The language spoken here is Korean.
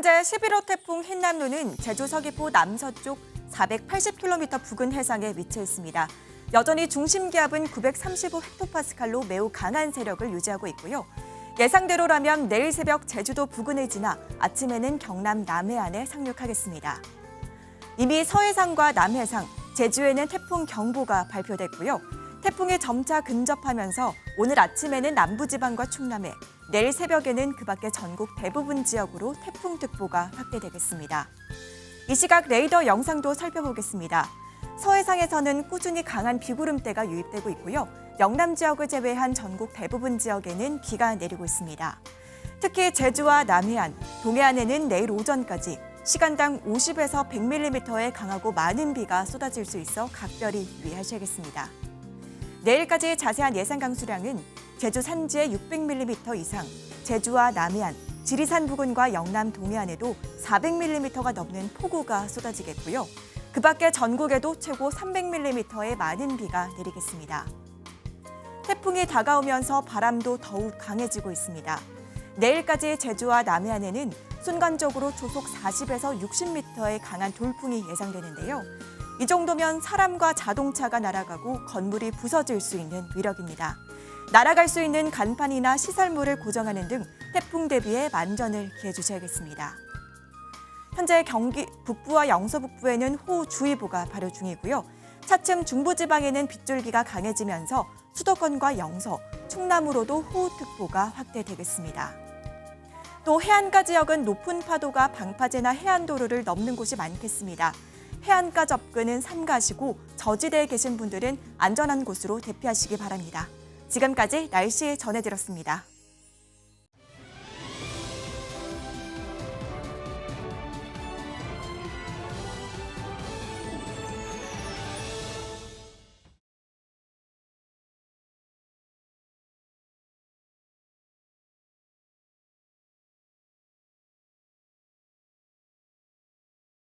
현재 11호 태풍 흰남노는 제주 서귀포 남서쪽 480km 부근 해상에 위치해 있습니다. 여전히 중심 기압은 935헥토파스칼로 매우 강한 세력을 유지하고 있고요. 예상대로라면 내일 새벽 제주도 부근을 지나 아침에는 경남 남해안에 상륙하겠습니다. 이미 서해상과 남해상, 제주에는 태풍 경보가 발표됐고요. 태풍이 점차 근접하면서 오늘 아침에는 남부지방과 충남해, 내일 새벽에는 그 밖에 전국 대부분 지역으로 태풍특보가 확대되겠습니다. 이 시각 레이더 영상도 살펴보겠습니다. 서해상에서는 꾸준히 강한 비구름대가 유입되고 있고요. 영남 지역을 제외한 전국 대부분 지역에는 비가 내리고 있습니다. 특히 제주와 남해안, 동해안에는 내일 오전까지 시간당 50에서 100mm의 강하고 많은 비가 쏟아질 수 있어 각별히 유의하셔야겠습니다. 내일까지 자세한 예상 강수량은 제주 산지에 600mm 이상, 제주와 남해안, 지리산 부근과 영남 동해안에도 400mm가 넘는 폭우가 쏟아지겠고요. 그 밖에 전국에도 최고 300mm의 많은 비가 내리겠습니다. 태풍이 다가오면서 바람도 더욱 강해지고 있습니다. 내일까지 제주와 남해안에는 순간적으로 초속 40에서 60m의 강한 돌풍이 예상되는데요. 이 정도면 사람과 자동차가 날아가고 건물이 부서질 수 있는 위력입니다. 날아갈 수 있는 간판이나 시설물을 고정하는 등 태풍 대비에 만전을 기해 주셔야겠습니다. 현재 경기 북부와 영서 북부에는 호우주의보가 발효 중이고요. 차츰 중부지방에는 빗줄기가 강해지면서 수도권과 영서, 충남으로도 호우특보가 확대되겠습니다. 또 해안가 지역은 높은 파도가 방파제나 해안도로를 넘는 곳이 많겠습니다. 해안가 접근은 삼가하시고 저지대에 계신 분들은 안전한 곳으로 대피하시기 바랍니다. 지금까지 날씨 전해드렸습니다.